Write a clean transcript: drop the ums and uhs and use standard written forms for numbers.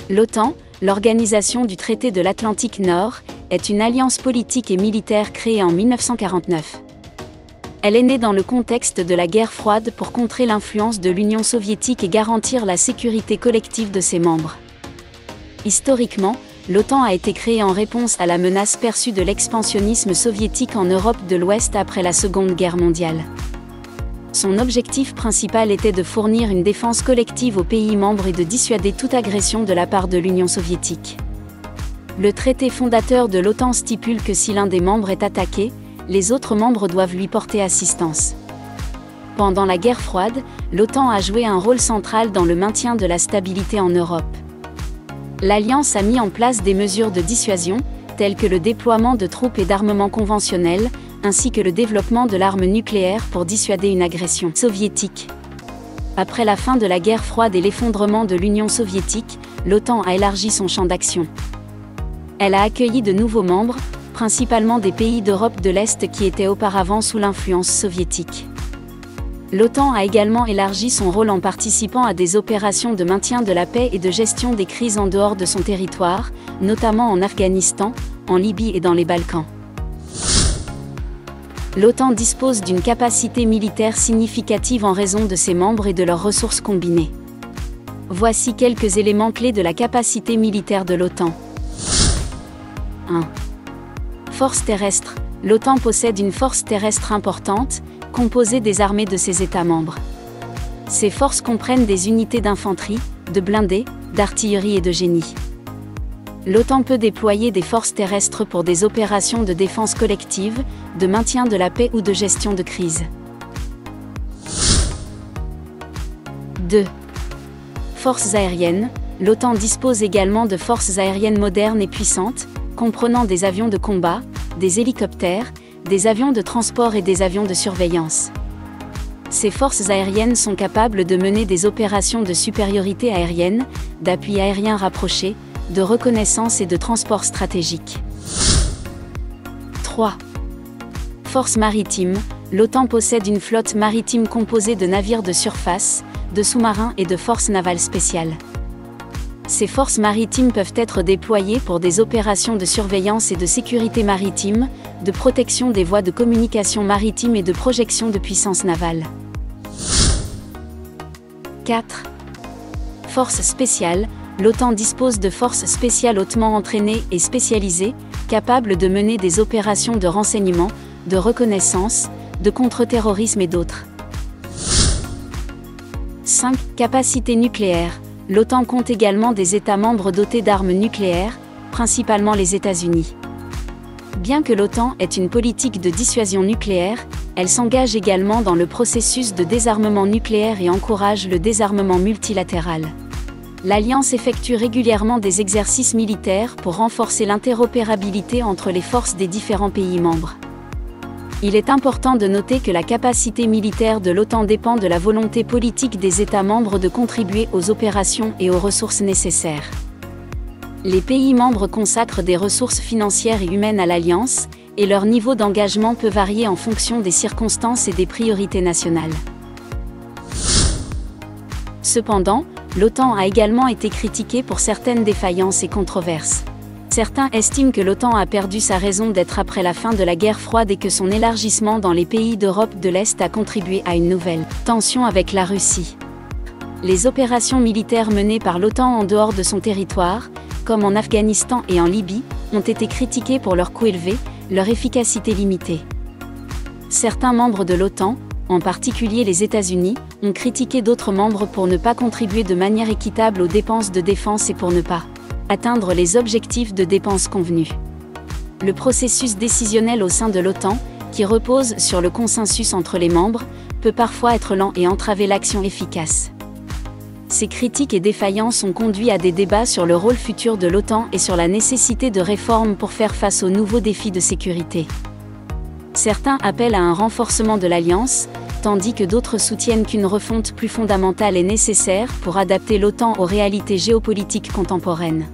L'OTAN, l'Organisation du traité de l'Atlantique Nord, est une alliance politique et militaire créée en 1949. Elle est née dans le contexte de la guerre froide pour contrer l'influence de l'Union soviétique et garantir la sécurité collective de ses membres. Historiquement, l'OTAN a été créée en réponse à la menace perçue de l'expansionnisme soviétique en Europe de l'Ouest après la Seconde Guerre mondiale. Son objectif principal était de fournir une défense collective aux pays membres et de dissuader toute agression de la part de l'Union soviétique. Le traité fondateur de l'OTAN stipule que si l'un des membres est attaqué, les autres membres doivent lui porter assistance. Pendant la guerre froide, l'OTAN a joué un rôle central dans le maintien de la stabilité en Europe. L'Alliance a mis en place des mesures de dissuasion, telles que le déploiement de troupes et d'armements conventionnels, ainsi que le développement de l'arme nucléaire pour dissuader une agression soviétique. Après la fin de la guerre froide et l'effondrement de l'Union soviétique, l'OTAN a élargi son champ d'action. Elle a accueilli de nouveaux membres, principalement des pays d'Europe de l'Est qui étaient auparavant sous l'influence soviétique. L'OTAN a également élargi son rôle en participant à des opérations de maintien de la paix et de gestion des crises en dehors de son territoire, notamment en Afghanistan, en Libye et dans les Balkans. L'OTAN dispose d'une capacité militaire significative en raison de ses membres et de leurs ressources combinées. Voici quelques éléments clés de la capacité militaire de l'OTAN. 1. Force terrestre. L'OTAN possède une force terrestre importante, composée des armées de ses États membres. Ces forces comprennent des unités d'infanterie, de blindés, d'artillerie et de génie. L'OTAN peut déployer des forces terrestres pour des opérations de défense collective, de maintien de la paix ou de gestion de crise. 2. Forces aériennes. L'OTAN dispose également de forces aériennes modernes et puissantes, comprenant des avions de combat, des hélicoptères, des avions de transport et des avions de surveillance. Ces forces aériennes sont capables de mener des opérations de supériorité aérienne, d'appui aérien rapproché, de reconnaissance et de transport stratégique. 3. Forces maritimes. L'OTAN possède une flotte maritime composée de navires de surface, de sous-marins et de forces navales spéciales. Ces forces maritimes peuvent être déployées pour des opérations de surveillance et de sécurité maritime, de protection des voies de communication maritime et de projection de puissance navale. 4. Forces spéciales. L'OTAN dispose de forces spéciales hautement entraînées et spécialisées, capables de mener des opérations de renseignement, de reconnaissance, de contre-terrorisme et d'autres. 5. Capacité nucléaire. L'OTAN compte également des États membres dotés d'armes nucléaires, principalement les États-Unis. Bien que l'OTAN ait une politique de dissuasion nucléaire, elle s'engage également dans le processus de désarmement nucléaire et encourage le désarmement multilatéral. L'Alliance effectue régulièrement des exercices militaires pour renforcer l'interopérabilité entre les forces des différents pays membres. Il est important de noter que la capacité militaire de l'OTAN dépend de la volonté politique des États membres de contribuer aux opérations et aux ressources nécessaires. Les pays membres consacrent des ressources financières et humaines à l'Alliance, et leur niveau d'engagement peut varier en fonction des circonstances et des priorités nationales. Cependant, l'OTAN a également été critiquée pour certaines défaillances et controverses. Certains estiment que l'OTAN a perdu sa raison d'être après la fin de la guerre froide et que son élargissement dans les pays d'Europe de l'Est a contribué à une nouvelle tension avec la Russie. Les opérations militaires menées par l'OTAN en dehors de son territoire, comme en Afghanistan et en Libye, ont été critiquées pour leur coût élevé, leur efficacité limitée. Certains membres de l'OTAN, en particulier les États-Unis, ont critiqué d'autres membres pour ne pas contribuer de manière équitable aux dépenses de défense et pour ne pas atteindre les objectifs de dépenses convenus. Le processus décisionnel au sein de l'OTAN, qui repose sur le consensus entre les membres, peut parfois être lent et entraver l'action efficace. Ces critiques et défaillances ont conduit à des débats sur le rôle futur de l'OTAN et sur la nécessité de réformes pour faire face aux nouveaux défis de sécurité. Certains appellent à un renforcement de l'Alliance, tandis que d'autres soutiennent qu'une refonte plus fondamentale est nécessaire pour adapter l'OTAN aux réalités géopolitiques contemporaines.